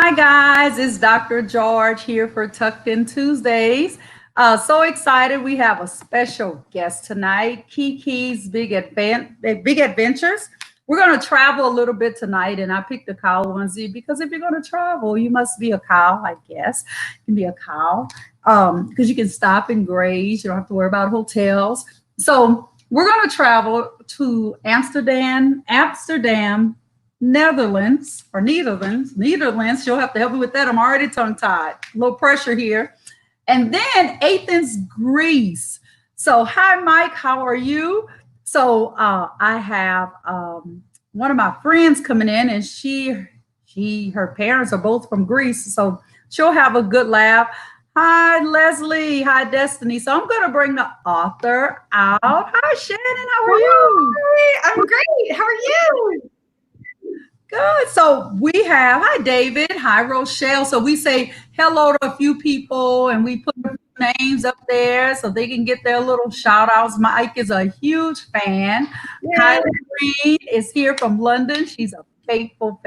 Hi, guys. It's Dr. George here for Tucked In Tuesdays. So excited. We have a special guest tonight, KeeKee's Big Adventures. We're going to travel a little bit tonight, and I picked the cow onesie because if you're going to travel, you must be a cow, I guess. You can be a cow because you can stop and graze. You don't have to worry about hotels. So we're going to travel to Amsterdam, Netherlands. She'll have to help me with that. I'm already tongue tied. A little pressure here. And then Athens, Greece. So, hi, Mike. How are you? So, I have one of my friends coming in, and her parents are both from Greece. So, she'll have a good laugh. Hi, Leslie. Hi, Destiny. So, I'm going to bring the author out. Hi, Shannon. How are you? Hi, I'm great. How are you? Good. So hi, David. Hi, Rochelle. So we say hello to a few people and we put names up there so they can get their little shout outs. Mike is a huge fan. Kylie Green is here from London. She's a faithful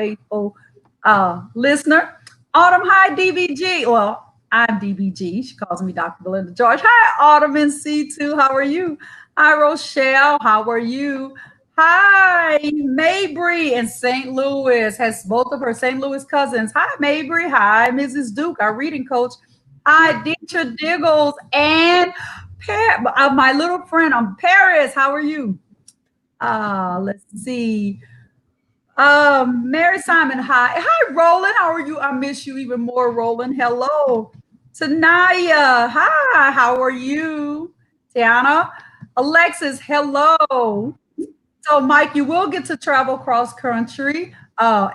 listener. Autumn, hi, DBG. Well, I'm DBG. She calls me Dr. Belinda George. Hi, Autumn and C2. How are you? Hi, Rochelle. How are you? Hi, Mabry in St. Louis has both of her St. Louis cousins. Hi, Mabry. Hi, Mrs. Duke, our reading coach. Hi, Deetra Diggles and my little friend. I'm Paris. How are you? Let's see. Mary Simon. Hi, Roland. How are you? I miss you even more, Roland. Hello, Tanaya. Hi. How are you, Tiana? Alexis. Hello. So, Mike, you will get to travel cross country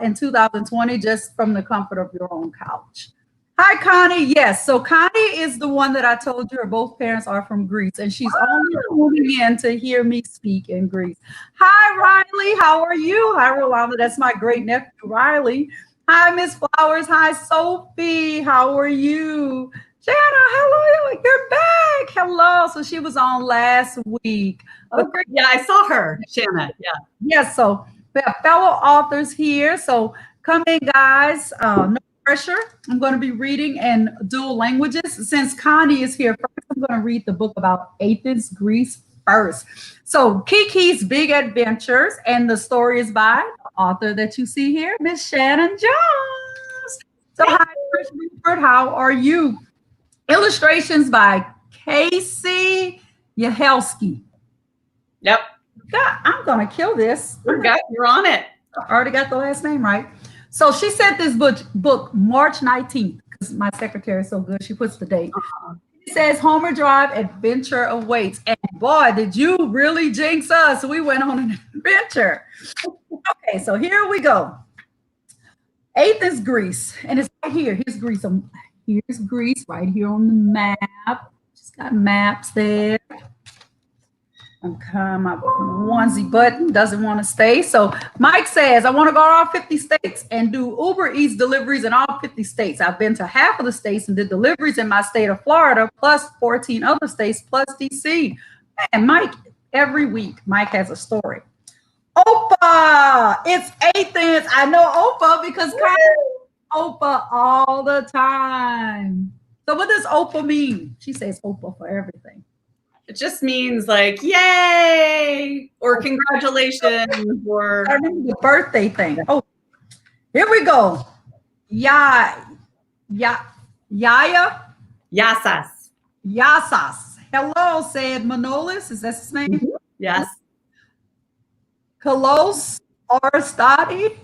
in 2020 just from the comfort of your own couch. Hi, Connie. Yes. So, Connie is the one that I told you her both parents are from Greece, and she's only moving in to hear me speak in Greece. Hi, Riley. How are you? Hi, Rolanda. That's my great nephew, Riley. Hi, Miss Flowers. Hi, Sophie. How are you? Jana, hello. You're back. Hello. So, she was on last week. Oh, great. Yeah, I saw her, Shanna. Yeah. Yes, so we have fellow authors here. So come in, guys. No pressure. I'm going to be reading in dual languages. Since Connie is here first, I'm going to read the book about Athens, Greece first. So KeeKee's Big Adventures, and the story is by the author that you see here, Miss Shannon Jones. So hi, Chris Rupert. How are you? Illustrations by Casey Uhelski. Yep. God, I'm going to kill this. You're on it. I already got the last name right. So she sent this book March 19th because my secretary is so good. She puts the date. It says Homer Drive Adventure Awaits. And boy, did you really jinx us. We went on an adventure. Okay, so here we go. Athens, Greece. And it's right here. Here's Greece. Here's Greece right here on the map. Just got maps there. Okay, my onesie button doesn't want to stay. So Mike says, I want to go to all 50 states and do Uber Eats deliveries in all 50 states. I've been to half of the states and did deliveries in my state of Florida, plus 14 other states, plus DC. And Mike, every week, Mike has a story. Opa, it's Athens. I know Opa because Opa all the time. So what does Opa mean? She says Opa for everything. It just means like, yay, or congratulations, or I remember the birthday thing. Oh, here we go. Yaya. Yasas. Yasas. Hello, said Manolis. Is that his name? Mm-hmm. Yes. Kalos Aristati.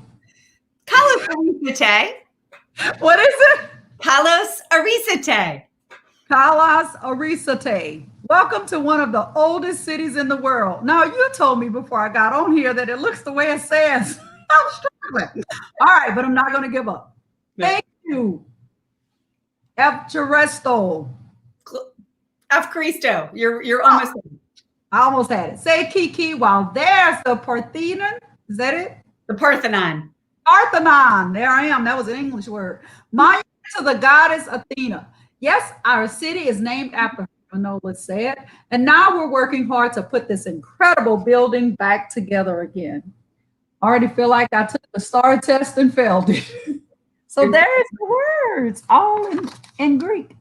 Kalos Arisate. What is it? Kalos Arisate. Kalos Arisate. Welcome to one of the oldest cities in the world. Now, you told me before I got on here that it looks the way it says. I'm struggling. All right, but I'm not going to give up. Thank you. F. Geresto. F. Cristo. You're almost. I almost had it. Say KeeKee while there's the Parthenon. Is that it? The Parthenon. Parthenon. There I am. That was an English word. Monument to the goddess Athena. Yes, our city is named after her. Manola said, and now we're working hard to put this incredible building back together again. I already feel like I took the STAR test and failed it. So there's the words, all in Greek.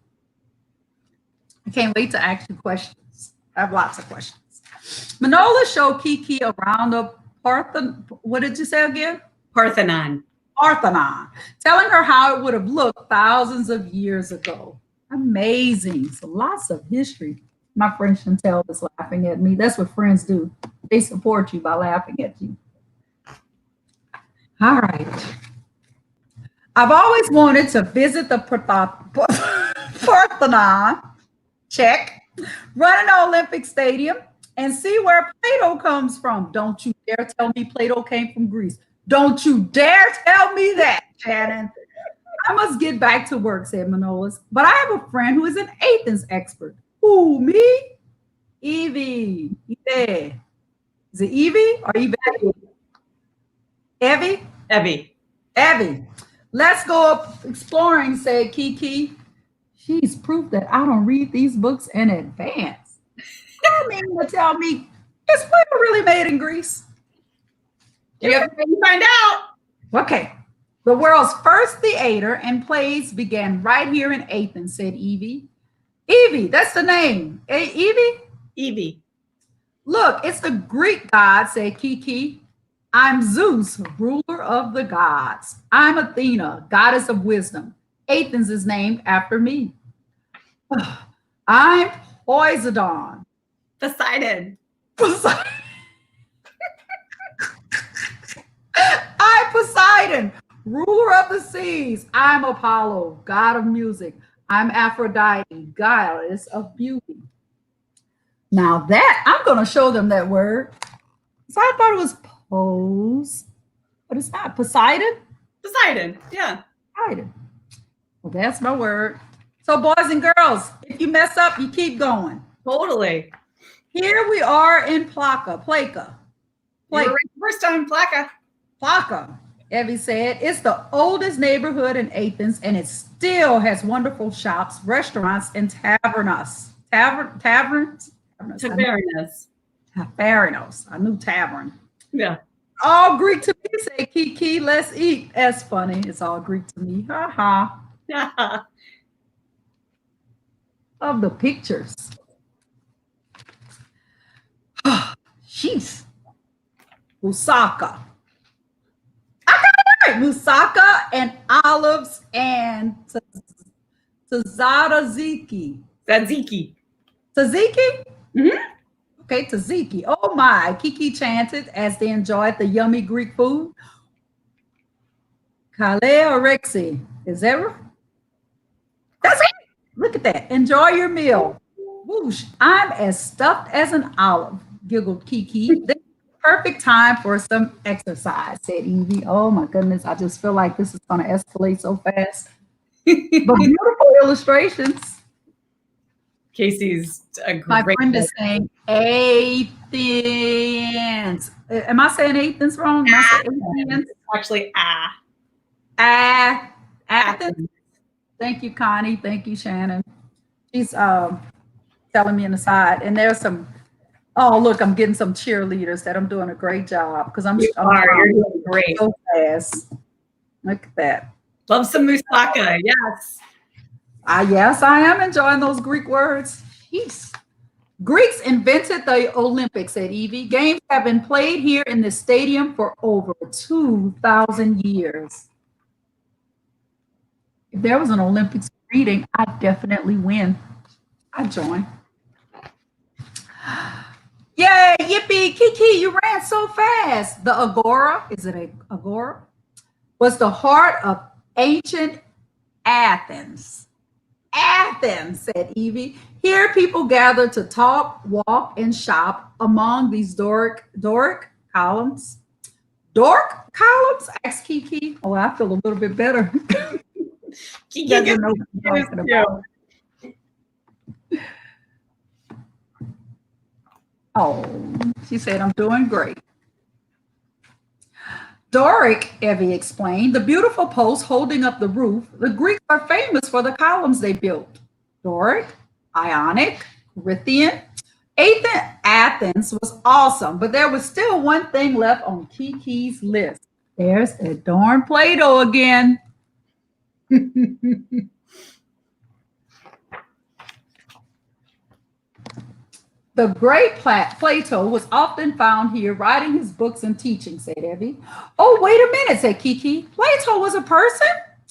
I can't wait to ask you questions. I have lots of questions. Manola showed KeeKee around the Parthenon. What did you say again? Parthenon. Parthenon, telling her how it would have looked thousands of years ago. Amazing. So lots of history. My friend Chantel is laughing at me. That's what friends do. They support you by laughing at you. All right. I've always wanted to visit the Parthenon, check, run an Olympic stadium, and see where Plato comes from. Don't you dare tell me Plato came from Greece. Don't you dare tell me that, Shannon. I must get back to work, said Manolis. But I have a friend who is an Athens expert. Who, me? Evie. Evie. Is it Evie or Evie? Evie? Evie. Evie. Let's go up exploring, said KeeKee. She's proof that I don't read these books in advance. I mean to tell me, is Plato really made in Greece? You have to find out. Okay. The world's first theater and plays began right here in Athens, said Evie. Evie, that's the name. Hey, Evie? Evie. Look, it's the Greek god, said KeeKee. I'm Zeus, ruler of the gods. I'm Athena, goddess of wisdom. Athens is named after me. I'm Poseidon. Poseidon. I'm Poseidon, ruler of the seas. I'm Apollo, god of music. I'm Aphrodite, goddess of beauty. Now that, I'm going to show them that word. So I thought it was pose, but it's not. Poseidon? Poseidon, yeah. Poseidon. Well, that's my word. So boys and girls, if you mess up, you keep going. Totally. Here we are in Plaka. First time, Plaka. Plaka, Evie said. It's the oldest neighborhood in Athens, and it still has wonderful shops, restaurants, and taverns. Taverns? Tavernos. I knew tavern. Yeah. All Greek to me, say KeeKee. Let's eat. That's funny. It's all Greek to me. Ha ha. Of the pictures. Jeez. Moussaka. I got it right. Moussaka and olives and tzatziki. Tzatziki. Tzatziki? Mm-hmm. Okay, tzatziki. Oh my, KeeKee chanted as they enjoyed the yummy Greek food. Kaleorexi. Is that right? That's it. Look at that. Enjoy your meal. Whoosh. I'm as stuffed as an olive, giggled KeeKee. This is the perfect time for some exercise, said Evie. Oh my goodness. I just feel like this is going to escalate so fast. But beautiful illustrations. Casey's a great. My friend is saying Athens. Am I saying Athens wrong? Am I saying Athens? Actually, Athens. Thank you, Connie. Thank you, Shannon. She's telling me in the side. And there's some, oh, look, I'm getting some cheerleaders that I'm doing a great job because you're doing great. So fast. Look at that. Love some moussaka. Yes. Yes, I am enjoying those Greek words. Jeez. Greeks invented the Olympics, said Evie. Games have been played here in the stadium for over 2,000 years. If there was an Olympics reading, I'd definitely win. I'd join. Yay, yippee, KeeKee, you ran so fast. The agora, is it an agora? Was the heart of ancient Athens. Athens, said Evie. Here people gather to talk, walk, and shop among these Doric columns. Doric columns? Asked KeeKee. Oh, I feel a little bit better. KeeKee doesn't know what I'm talking about. Oh, she said, I'm doing great. Doric, Evie explained, the beautiful posts holding up the roof. The Greeks are famous for the columns they built. Doric, Ionic, Corinthian. Athens was awesome, but there was still one thing left on KeeKee's list. There's that darn Plato again. The great Plato was often found here writing his books and teaching, said Evie. Oh, wait a minute, said KeeKee. Plato was a person?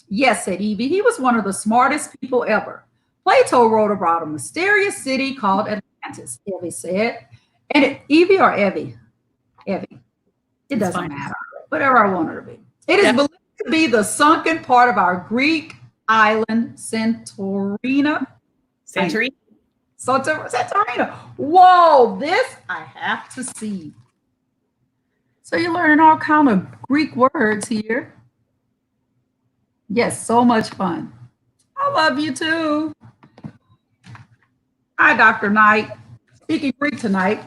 Yes, said Evie. He was one of the smartest people ever. Plato wrote about a mysterious city called Atlantis, Evie said. And Evie or Evie? Evie. It doesn't matter. Whatever I want her to be. It is believed to be the sunken part of our Greek island, Santorini. Santorini. Whoa, this I have to see. So you're learning all kind of Greek words here. Yes, so much fun. I love you too. Hi, Dr. Knight. Speaking Greek tonight.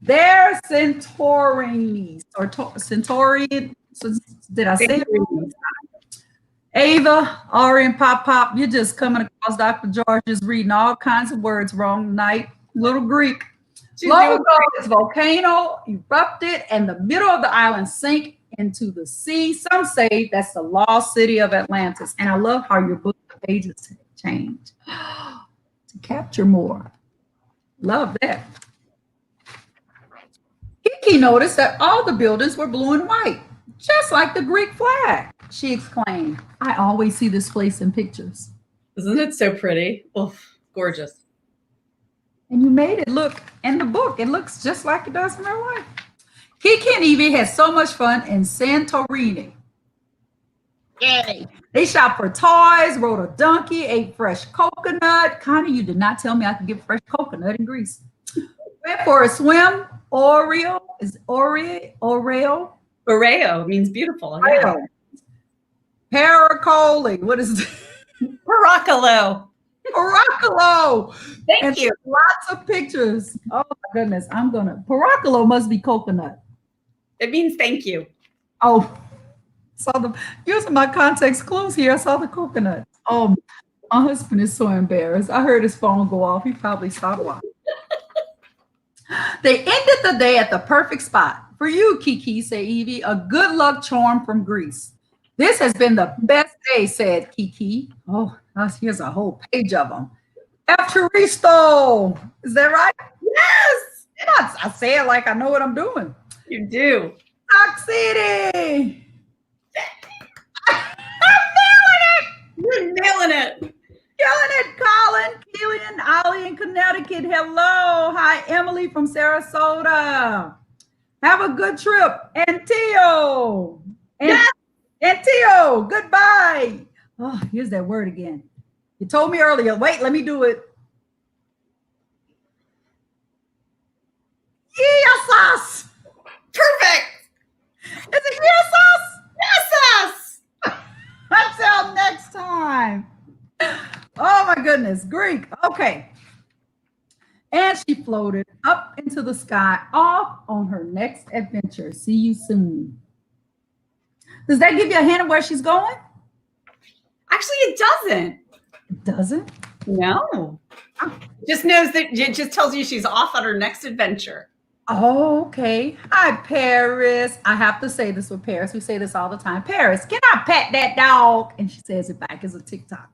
They're Santorini's or Centaurian. Did I say it? Ava, Ari, and Pop, you're just coming across Dr. George is reading all kinds of words wrong tonight. Little Greek. Long ago, this volcano erupted and the middle of the island sank into the sea. Some say that's the lost city of Atlantis. And I love how your book pages change to capture more. Love that. KeeKee noticed that all the buildings were blue and white, just like the Greek flag. She exclaimed, I always see this place in pictures. Isn't it so pretty? Oh, gorgeous. And you made it look in the book. It looks just like it does in real life. KeeKee and Evie had so much fun in Santorini. Yay. They shopped for toys, rode a donkey, ate fresh coconut. Connie, you did not tell me I could get fresh coconut in Greece. Went for a swim. Oreo means beautiful. Yeah. Paracoli. What is it? Paracolo. Thank you. Lots of pictures. Oh my goodness. Paracolo must be coconut. It means thank you. Oh, using my context clues here, I saw the coconut. Oh, my husband is so embarrassed. I heard his phone go off. He probably stopped watching. They ended the day at the perfect spot. For you, KeeKee, said Evie, a good luck charm from Greece. This has been the best day, said KeeKee. Oh, here's a whole page of them. Evcharisto. Is that right? Yes. I say it like I know what I'm doing. You do. Talk City. You're nailing it. Killing it, Colin, Keelan, Ollie in Connecticut. Hello. Hi, Emily from Sarasota. Have a good trip. And Tio. And Tio, goodbye. Oh, here's that word again. You told me earlier. Wait, let me do it. Yes. Perfect. Is it yes? Yes. Until next time. Oh my goodness, Greek. Okay. And she floated up into the sky, off on her next adventure. See you soon. Does that give you a hint of where she's going? Actually, it doesn't. It doesn't? No. Just knows that it just tells you she's off on her next adventure. Oh, okay. Hi, Paris. I have to say this with Paris. We say this all the time. Paris, can I pet that dog? And she says it back as a TikTok.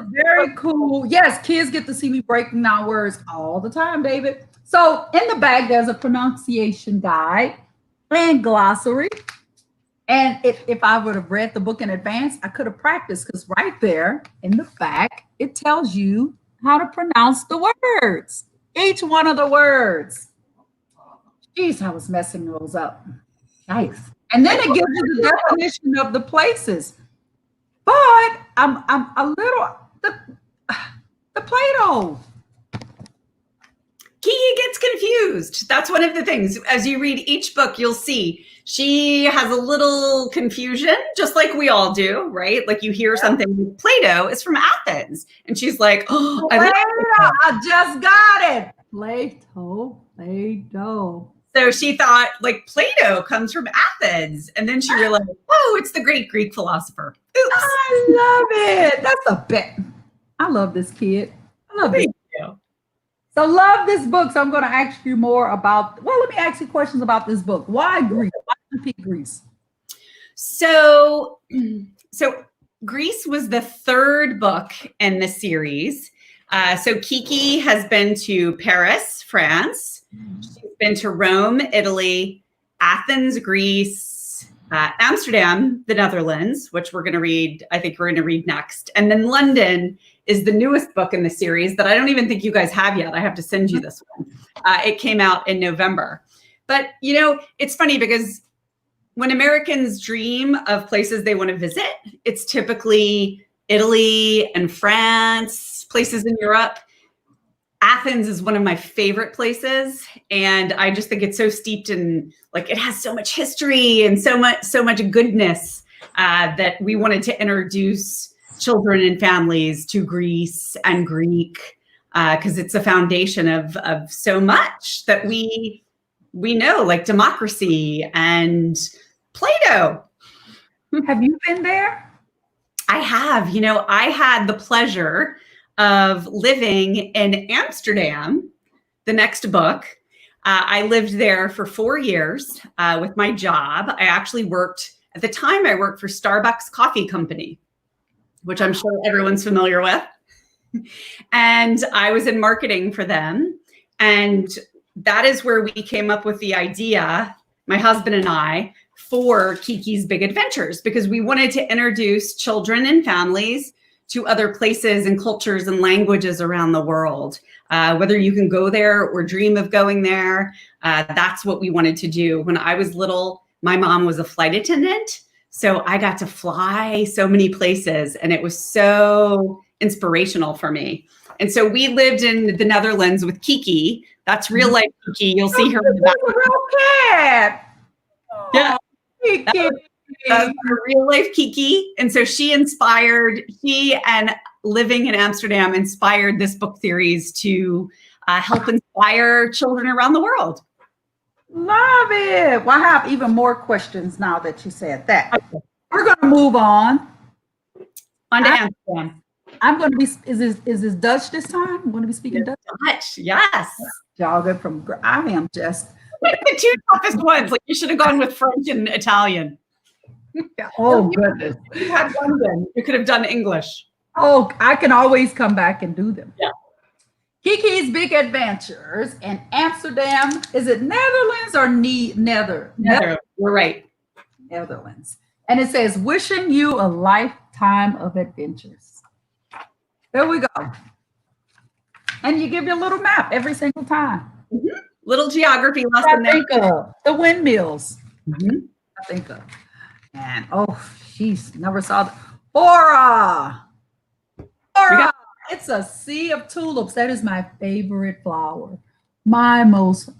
Very cool. Yes, kids get to see me breaking down words all the time, David. So in the back, there's a pronunciation guide and glossary. And if I would have read the book in advance, I could have practiced because right there in the back, it tells you how to pronounce the words. Each one of the words. Jeez, I was messing those up. Nice. And then it gives you the definition of the places. But I'm a little the Plato. KeeKee gets confused. That's one of the things. As you read each book, you'll see she has a little confusion, just like we all do, right? Like you hear something with Plato is from Athens. And she's like, oh, I just got it. Plato. So she thought like Plato comes from Athens. And then she realized, oh, it's the great Greek philosopher. Oops. I love it. That's a bet. I love this kid. I love it. So love this book. So I'm going to ask you more about, let me ask you questions about this book. Why Greece? Why pick Greece? So Greece was the third book in the series. So KeeKee has been to Paris, France. She's been to Rome, Italy, Athens, Greece, Amsterdam, the Netherlands, which we're going to read. I think we're going to read next. And then London is the newest book in the series that I don't even think you guys have yet. I have to send you this one. It came out in November. But, you know, it's funny because when Americans dream of places they want to visit, it's typically Italy and France, places in Europe. Athens is one of my favorite places. And I just think it's so steeped in, like, it has so much history and so much goodness that we wanted to introduce children and families to Greece and Greek because it's a foundation of so much that we know, like democracy and Plato. Have you been there? I have. You know, I had the pleasure of living in Amsterdam, the next book. I lived there for 4 years with my job. I actually worked, at the time, I worked for Starbucks Coffee Company, which I'm sure everyone's familiar with. And I was in marketing for them. And that is where we came up with the idea, my husband and I, for KeeKee's Big Adventures, because we wanted to introduce children and families to other places and cultures and languages around the world. Whether you can go there or dream of going there, that's what we wanted to do. When I was little, my mom was a flight attendant, so I got to fly so many places, and it was so inspirational for me. And so we lived in the Netherlands with KeeKee. That's real life KeeKee. You'll see her in the back. Real cat. Yeah. KeeKee. That's her real life KeeKee. And so she and living in Amsterdam inspired this book series to help inspire children around the world. Love it. Well, I have even more questions now that you said that. Okay. We're going to move on. On to Amsterdam. I'm going to be, is this Dutch this time? I'm going to be speaking Dutch? Dutch, yes. Y'all good from, I am just. The two toughest ones. Like you should have gone with French and Italian. Oh, goodness. You had London. You could have done English. Oh, I can always come back and do them. Yeah. KeeKee's Big Adventures in Amsterdam. Is it Netherlands or Nether? You're right. Netherlands. And it says, wishing you a lifetime of adventures. There we go. And you give your little map every single time. Mm-hmm. Little geography lesson there. Think of the windmills. Mm-hmm. I think of. And she's never saw the Aura. It's a sea of tulips. That is my favorite flower. My most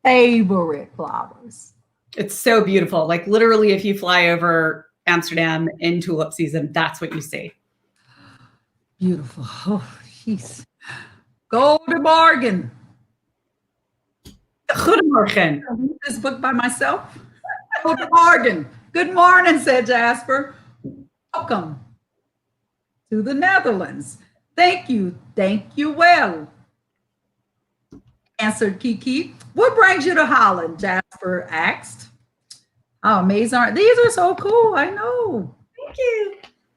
favorite flowers. It's so beautiful. Like literally, if you fly over Amsterdam in tulip season, that's what you see. Beautiful. Oh, jeez. Golden bargain. Goedemorgen. I read this book by myself. Golden bargain. Good morning, said Jasper. Welcome to the Netherlands. Thank you. Thank you well, answered KeeKee. What brings you to Holland? Jasper asked. How amazing are these? Are so cool. I know. Thank you.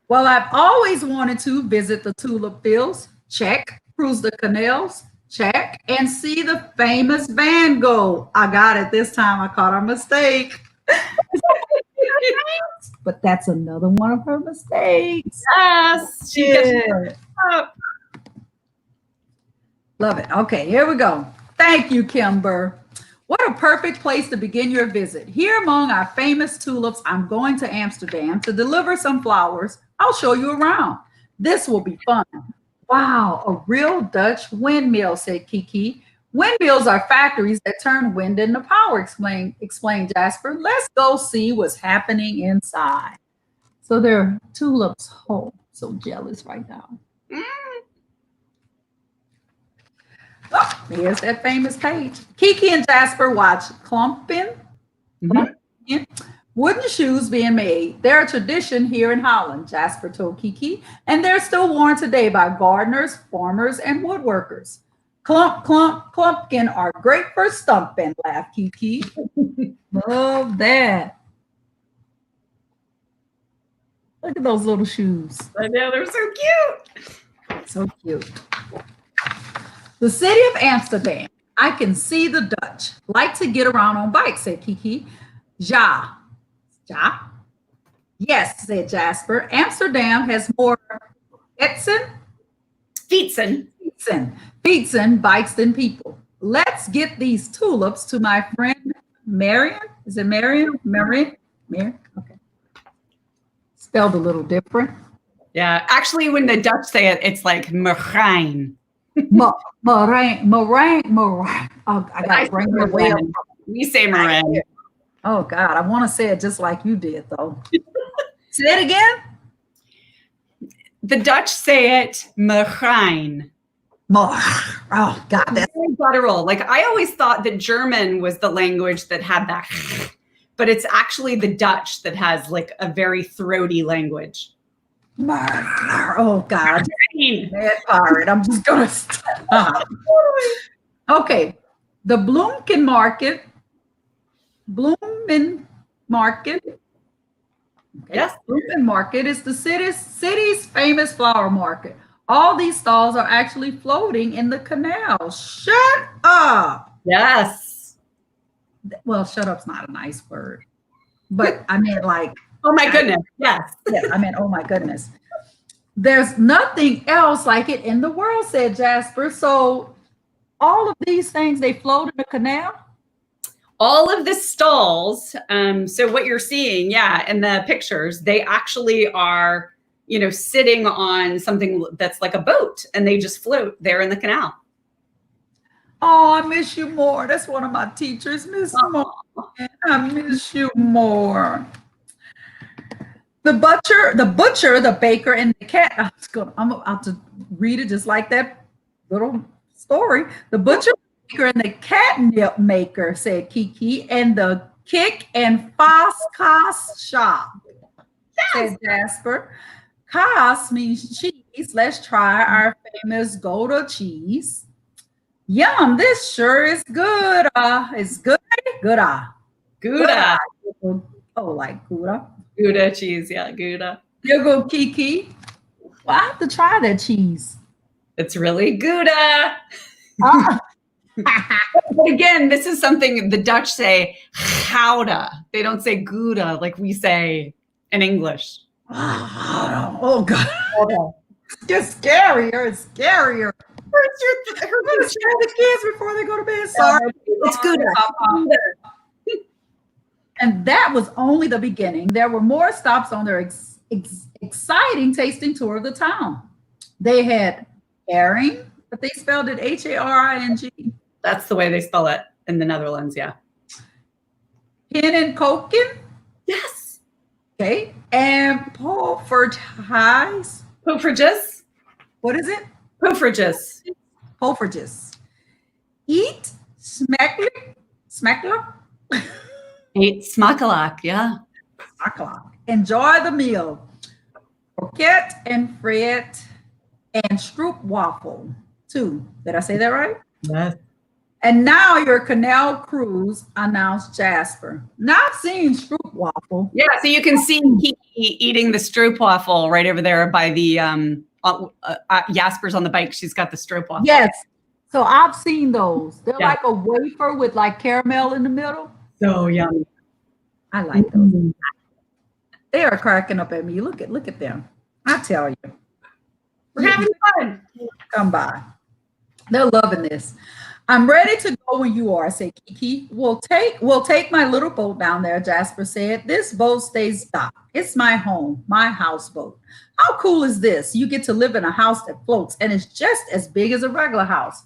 Well, I've always wanted to visit the tulip fields, check, cruise the canals, check, and see the famous Van Gogh. I got it this time. I caught a mistake. But that's another one of her mistakes. Yes. Love it. Okay, here we go. Thank you, Kimber. What a perfect place to begin your visit. Here among our famous tulips, I'm going to Amsterdam to deliver some flowers. I'll show you around. This will be fun. Wow, a real Dutch windmill, said KeeKee. Windmills are factories that turn wind into power, explained Jasper. Let's go see what's happening inside. So there are tulips. Oh, so jealous right now. Oh, here's that famous page. KeeKee and Jasper watch clumping. Wooden shoes being made. They're a tradition here in Holland, Jasper told KeeKee, and they're still worn today by gardeners, farmers, and woodworkers. Clump, clump, clumpkin are great for stumping, laughed KeeKee. Love that. Look at those little shoes. I know, they're so cute. So cute. The city of Amsterdam. I can see the Dutch like to get around on bikes, said KeeKee. Ja. Ja? Yes, said Jasper. Amsterdam has more Fietsen. Fietsen bikes than people. Let's get these tulips to my friend Marion. Is it Marion? Marion? Okay. Spelled a little different. Yeah, actually, when the Dutch say it, it's like Marijn. Marijn. Oh, I got to bring it way up. We say Marijn. Oh, God. I want to say it just like you did, though. Say it again. The Dutch say it Marijn. Oh, God. That's guttural. Like, I always thought that German was the language that had that, but it's actually the Dutch that has like a very throaty language. Oh, God. Mad pirate. I'm just going to stop. Okay. The Bloomkin Market. Okay. Yes. Bloomkin Market is the city's famous flower market. All these stalls are actually floating in the canal. Shut up. Yes. Well, shut up's not a nice word. But I mean, like, oh my goodness. Yes. Yeah, I mean, oh my goodness. There's nothing else like it in the world, said Jasper. So all of these things, they float in the canal? All of the stalls. So what you're seeing, yeah, in the pictures, they actually are, you know, sitting on something that's like a boat, and they just float there in the canal. Oh, I miss you more. That's one of my teachers. I miss you more. The butcher, the baker, and the cat. I'm about to read it just like that little story. The butcher, the baker, and the catnip maker, said KeeKee, and the kick and Foscas shop, said Jasper. Kos means cheese. Let's try our famous Gouda cheese. Yum, this sure is good. It's good. Gouda. Oh, like Gouda. Gouda cheese, yeah, Gouda. You go, KeeKee. Well, I have to try that cheese. It's really Gouda. But again, this is something the Dutch say, Gouda. They don't say Gouda like we say in English. Oh, God. It's scarier. It's scarier. We're going to scare the kids before they go to bed. Sorry. It's Gouda. And that was only the beginning. There were more stops on their exciting tasting tour of the town. They had herring, but they spelled it Haring. That's the way they spell it in the Netherlands, yeah. Hen and koken. Yes. Okay. And poffertjes. Poffertjes. What is it? Poffertjes. Poffertjes. Eat smakelijk. Eat smakelijk, yeah. Smakelijk. Enjoy the meal. Croquette and frit and stroopwafel too. Did I say that right? Yes. And now your canal cruise, announced Jasper. Now I've seen stroopwafel. Yeah, so you can see KeeKee eating the stroopwafel right over there by the Jasper's on the bike. She's got the stroopwafel. Yes. So I've seen those. They're like a wafer with like caramel in the middle. So yummy. I like those. They are cracking up at me. Look at them. I tell you. We're having fun. Come by. They're loving this. I'm ready to go when you are, said KeeKee. We'll take my little boat down there, Jasper said. This boat stays docked. It's my home, my houseboat. How cool is this? You get to live in a house that floats and it's just as big as a regular house.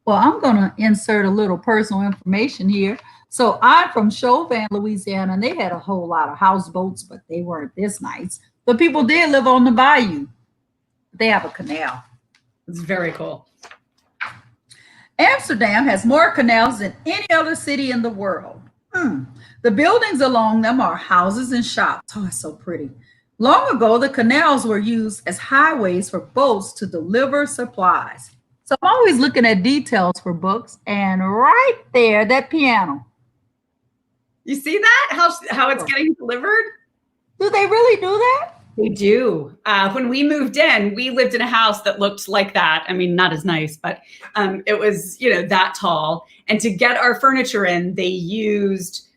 Well, I'm going to insert a little personal information here. So I'm from Chauvin, Louisiana, and they had a whole lot of houseboats, but they weren't this nice. But people did live on the bayou. They have a canal. It's very cool. Amsterdam has more canals than any other city in the world. The buildings along them are houses and shops. Oh, it's so pretty. Long ago, the canals were used as highways for boats to deliver supplies. So I'm always looking at details for books, and right there, that piano. You see that? How it's getting delivered? Do they really do that? They do. When we moved in, we lived in a house that looked like that. I mean, not as nice, but it was, that tall. And to get our furniture in, they used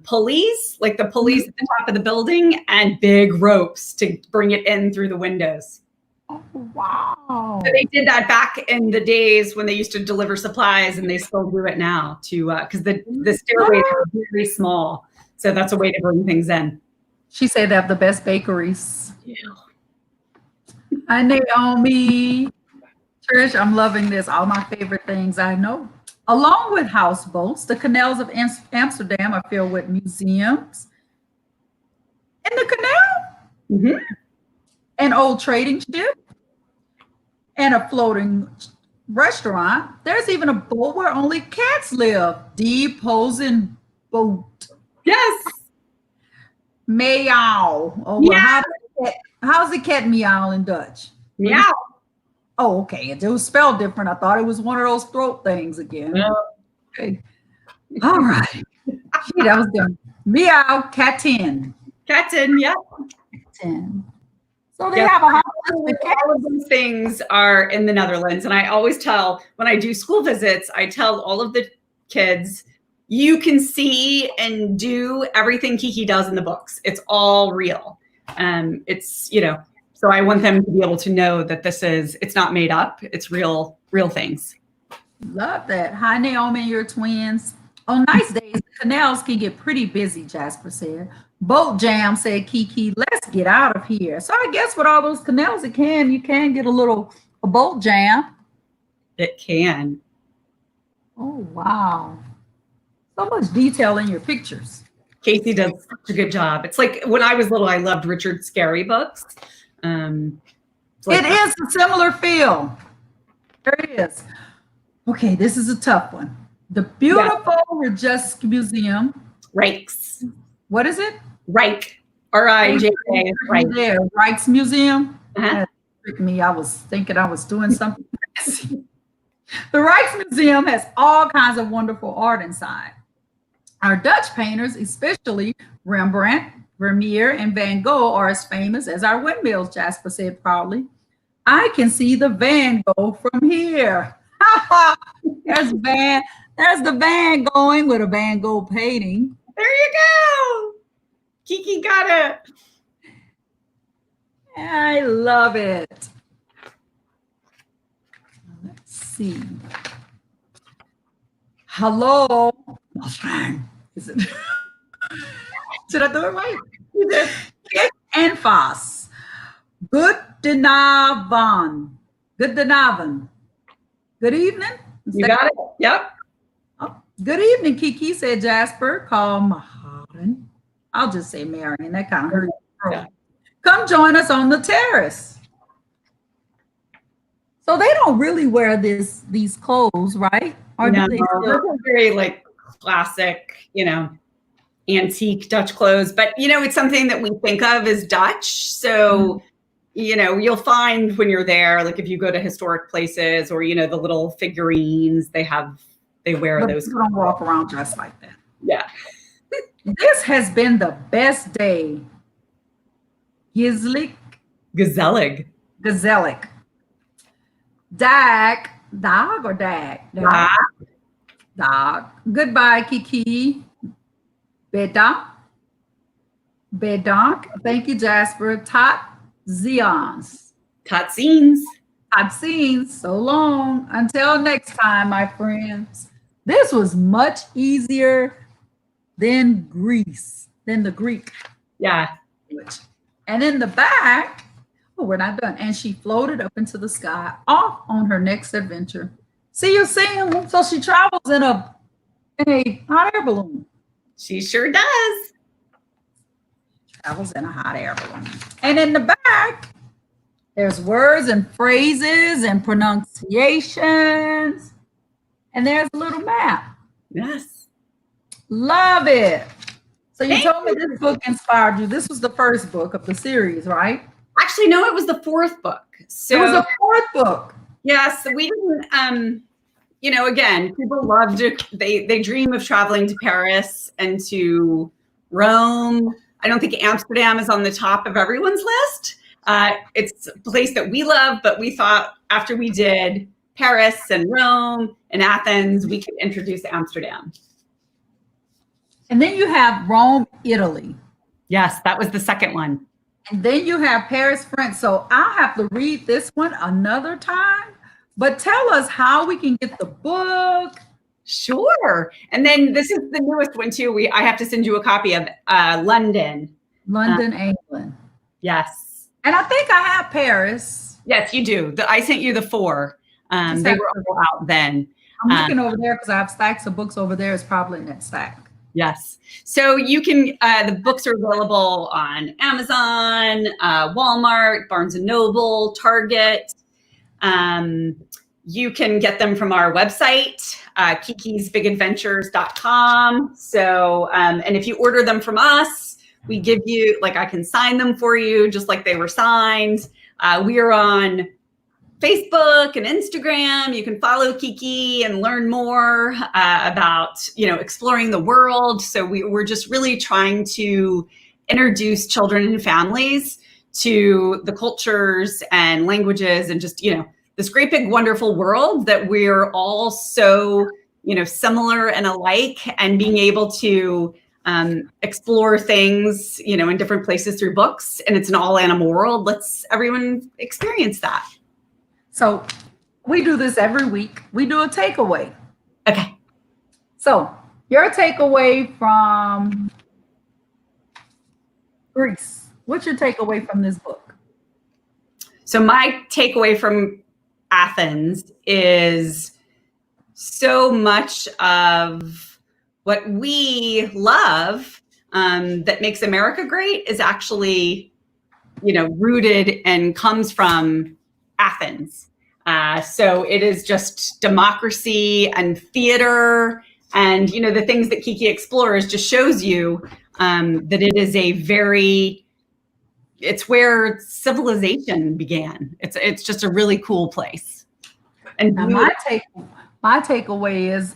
pulleys, like the pulleys at the top of the building, and big ropes to bring it in through the windows. Oh, wow. So they did that back in the days when they used to deliver supplies, and they still do it now because the stairways are very small. So that's a way to bring things in. She said they have the best bakeries. Yeah. Hi, Naomi. Trish, I'm loving this. All my favorite things I know. Along with houseboats, the canals of Amsterdam are filled with museums. In the canal? An old trading ship and a floating restaurant. There's even a boat where only cats live. Deposing boat. Yes. Meow. Oh, well, Yeah. how's the cat meow in Dutch? Meow. Oh, okay. It was spelled different. I thought it was one of those throat things again. No. Okay. All right. Gee, that was good. Meow, catin. Catin, yeah. Catin. So they have a house with cats. All of those things are in the Netherlands. And I always tell, when I do school visits, I tell all of the kids, you can see and do everything KeeKee does in the books. It's all real. It's, so I want them to be able to know that it's not made up. It's real things. Love that. Hi, Naomi, your twins. On nice days, the canals can get pretty busy, Jasper said. Boat jam, said KeeKee. Let's get out of here. So I guess with all those canals, you can get a boat jam. It can. Oh, wow. So much detail in your pictures. Casey does such a good job. It's like when I was little, I loved Richard Scarry books. It is a similar feel. There it is. Okay, this is a tough one. The beautiful Uhelski Museum. Rijks. What is it? Rijk. R-I-J-K. There, Rijks Museum. That tricked me. I was thinking I was doing something. The Rijks Museum has all kinds of wonderful art inside. Our Dutch painters, especially Rembrandt, Vermeer, and Van Gogh, are as famous as our windmills, Jasper said proudly. I can see the Van Gogh from here. There's the van going with a Van Gogh painting. There you go. KeeKee got it. I love it. Let's see. Hello. Is it? Did I do it right? You did. Kit and Foss. Goedenavond. Goedenavond. Good evening. You got it? Yep. Oh, good evening, KeeKee, said Jasper. Call Maharan. I'll just say Marion. That kind of hurt. Yeah. Come join us on the terrace. So they don't really wear these clothes, right? Or no, they're very classic, antique Dutch clothes. But, it's something that we think of as Dutch. So, you'll find when you're there, like if you go to historic places or, the little figurines, they wear those. People don't walk around dressed like that. Yeah. This has been the best day. Gezellig. Dag or dag? Dag. Goodbye, KeeKee. Bedankt. Thank you, Jasper. Tot ziens. So long. Until next time, my friends. This was much easier than the Greek. Yeah. And in the back, we're not done. And she floated up into the sky, off on her next adventure. See you soon. So she travels in a hot air balloon. She sure does. Travels in a hot air balloon. And in the back, there's words and phrases and pronunciations. And there's a little map. Yes. Love it. So you told me this book inspired you. This was the first book of the series, right? Actually, no, it was the fourth book. So it was the fourth book. Yes, we didn't, again, people love to, they dream of traveling to Paris and to Rome. I don't think Amsterdam is on the top of everyone's list. It's a place that we love, but we thought after we did Paris and Rome and Athens, we could introduce Amsterdam. And then you have Rome, Italy. Yes, that was the second one. And then you have Paris, France. So I'll have to read this one another time. But tell us how we can get the book. Sure. And then this is the newest one too. I have to send you a copy of London. London, England. Yes. And I think I have Paris. Yes, you do. I sent you the 4. They were all out then. I'm looking over there because I have stacks of books over there. It's probably in that stack. Yes. So you can, the books are available on Amazon, Walmart, Barnes and Noble, Target. You can get them from our website, KeeKee'sBigAdventures.com. So, and if you order them from us, we give you, like, I can sign them for you just like they were signed. We are on Facebook and Instagram. You can follow KeeKee and learn more about, exploring the world. So we're just really trying to introduce children and families to the cultures and languages and just, this great big wonderful world that we're all so, similar and alike, and being able to explore things, in different places through books. And it's an all animal world. Let's everyone experience that. So we do this every week. We do a takeaway. Okay. So your takeaway from Greece. What's your takeaway from this book? So my takeaway from Athens is so much of what we love that makes America great is actually, rooted and comes from Athens. So it is just democracy and theater and, the things that KeeKee explores just shows you that it is it's where civilization began. It's just a really cool place. And now my takeaway is,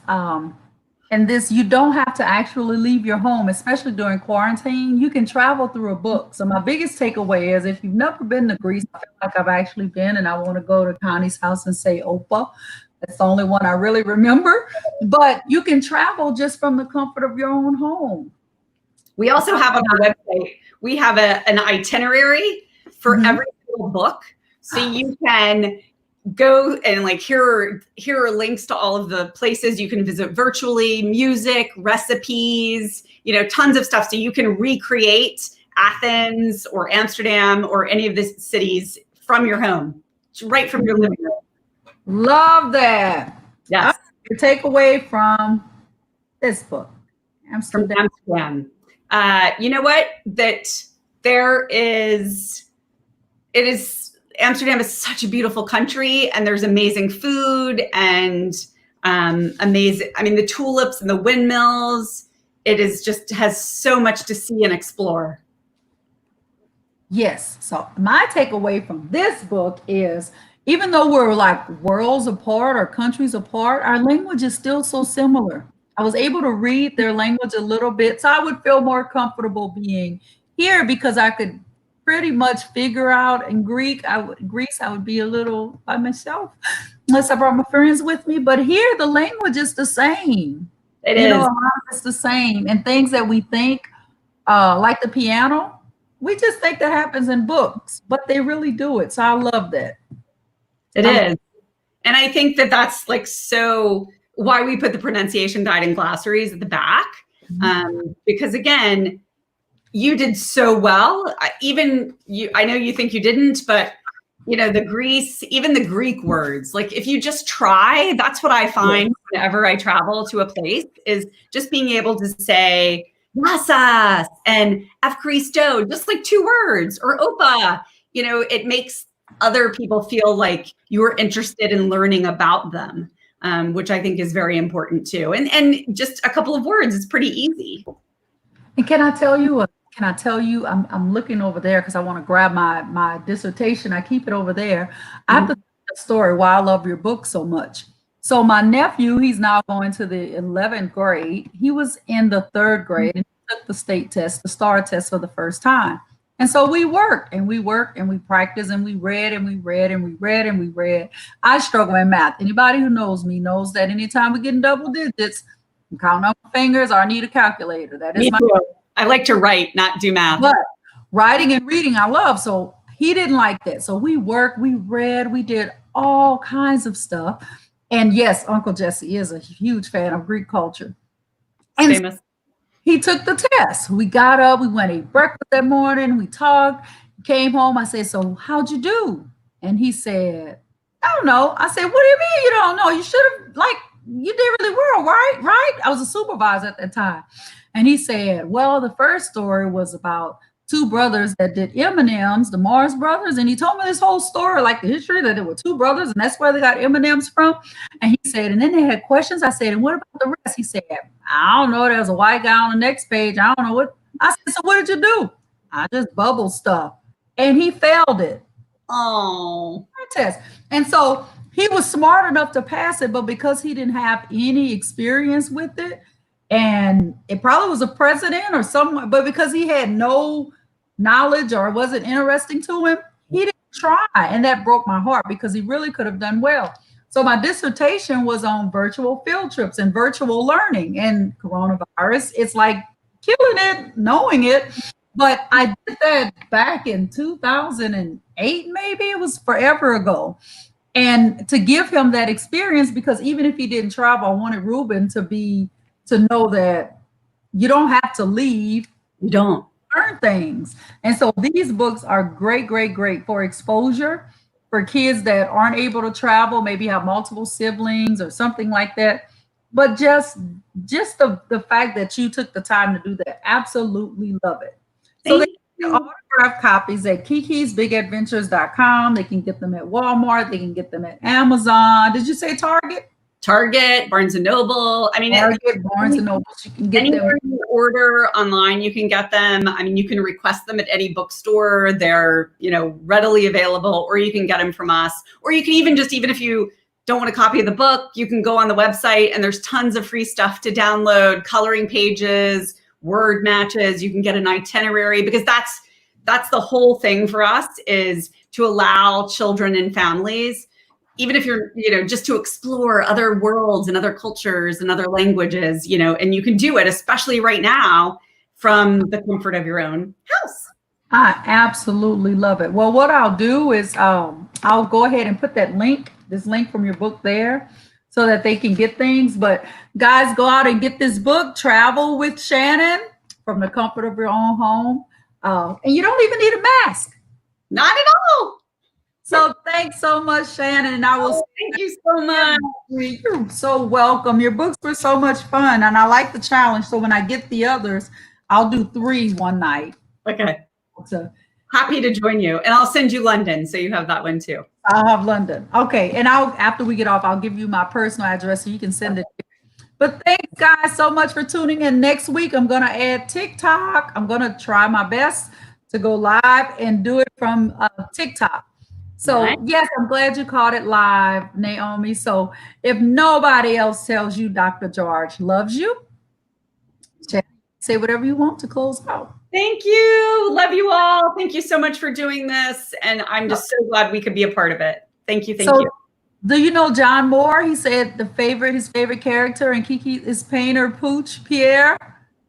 and this, you don't have to actually leave your home, especially during quarantine. You can travel through a book. So my biggest takeaway is, if you've never been to Greece, I feel like I've actually been, and I want to go to Connie's house and say Opa. That's the only one I really remember. But you can travel just from the comfort of your own home. We also have on our website, we have an itinerary for every single book. So you can go and here are links to all of the places you can visit virtually, music, recipes, tons of stuff. So you can recreate Athens or Amsterdam or any of the cities from your home, right from your living room. Love that. Yes. Your takeaway from this book, Amsterdam. From Amsterdam. You know what? Amsterdam is such a beautiful country, and there's amazing food and amazing. I mean, the tulips and the windmills. It has so much to see and explore. Yes. So my takeaway from this book is, even though we're like worlds apart or countries apart, our language is still so similar. I was able to read their language a little bit, so I would feel more comfortable being here because I could pretty much figure out in Greece, I would be a little by myself unless I brought my friends with me. But here, the language is the same. It is. A lot of it's the same. And things that we think, like the piano, we just think that happens in books, but they really do it. So I love that. It is. And I think that that's so why we put the pronunciation guide and glossaries at the back. Because again, you did so well. Even you, I know you think you didn't, but even the Greek words, if you just try, that's what I find whenever I travel to a place, is just being able to say Massas and Evcharisto, just 2 words, or Opa. It makes other people feel like you're interested in learning about them, which I think is very important too. And just a couple of words, it's pretty easy. And can I tell you, I'm looking over there because I want to grab my dissertation. I keep it over there. I have to tell a story why I love your book so much. So my nephew, he's now going to the 11th grade. He was in the 3rd grade and took the state test, the STAR test for the first time. And so we worked and we worked and we practiced and we read and we read and we read and we read. I struggle in math. Anybody who knows me knows that anytime we get in double digits, I'm counting on my fingers or I need a calculator. That is Me too. I like to write, not do math. But writing and reading I love. So he didn't like that. So we worked, we read, we did all kinds of stuff. And yes, Uncle Jesse is a huge fan of Greek culture. And famous. He took the test. We got up, we went and ate breakfast that morning, we talked, came home. I said, so how'd you do? And he said, I don't know. I said, what do you mean you don't know? You should have, you did really well, right? I was a supervisor at that time. And he said, well, the first story was about two brothers that did M&Ms, the Mars brothers. And he told me this whole story, like the history, that there were two brothers and that's where they got M&Ms from. And he said, and then they had questions. I said, and what about the rest? He said, I don't know. There was a white guy on the next page. I don't know what. I said, so what did you do? I just bubbled stuff. And he failed it. Oh. Test. And so he was smart enough to pass it, but because he didn't have any experience with it, and it probably was a president or someone, but because he had no knowledge or it wasn't interesting to him, he didn't try. And that broke my heart because he really could have done well. So my dissertation was on virtual field trips and virtual learning and coronavirus. It's like killing it, knowing it. But I did that back in 2008, maybe. It was forever ago. And to give him that experience, because even if he didn't travel, I wanted Ruben to know that you don't have to leave. You don't. Learn things. And so these books are great, great, great for exposure for kids that aren't able to travel, maybe have multiple siblings or something like that. But just the fact that you took the time to do that, absolutely love it. So they can get autographed copies at KeeKee'sBigAdventures.com. They can get them at Walmart. They can get them at Amazon. Did you say Target? Target, Barnes and Noble. I mean, Target, Barnes and Noble. You can get anywhere them. you order online, you can get them. I mean, you can request them at any bookstore. They're, readily available, or you can get them from us. Or you can even if you don't want a copy of the book, you can go on the website and there's tons of free stuff to download, coloring pages, word matches. You can get an itinerary, because that's the whole thing for us, is to allow children and families, even if you're, just to explore other worlds and other cultures and other languages, and you can do it, especially right now, from the comfort of your own house. I absolutely love it. Well, what I'll do is I'll go ahead and put this link from your book there so that they can get things. But guys, go out and get this book, Travel with Shannon, from the comfort of your own home. And you don't even need a mask. Not at all. So thanks so much, Shannon. And I will thank you so much. You're so welcome. Your books were so much fun. And I like the challenge. So when I get the others, I'll do 3 one night. Okay. So happy to join you. And I'll send you London, so you have that one too. I'll have London. Okay. And after we get off, I'll give you my personal address so you can send it. But thanks, guys, so much for tuning in. Next week, I'm going to add TikTok. I'm going to try my best to go live and do it from TikTok. So, nice. Yes, I'm glad you caught it live, Naomi. So if nobody else tells you Dr. George loves you, say whatever you want to close out. Thank you. Love you all. Thank you so much for doing this. And I'm just so glad we could be a part of it. Thank you. Thank you. Do you know John Moore? He said his favorite character in KeeKee is Painter Pooch Pierre.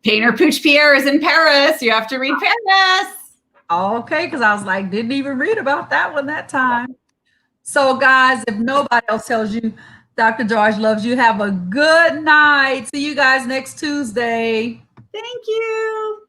Painter Pooch Pierre is in Paris. You have to read Paris. Okay, because I was like, didn't even read about that one that time. So guys, if nobody else tells you Dr. George loves you, have a good night. See you guys next Tuesday. Thank you.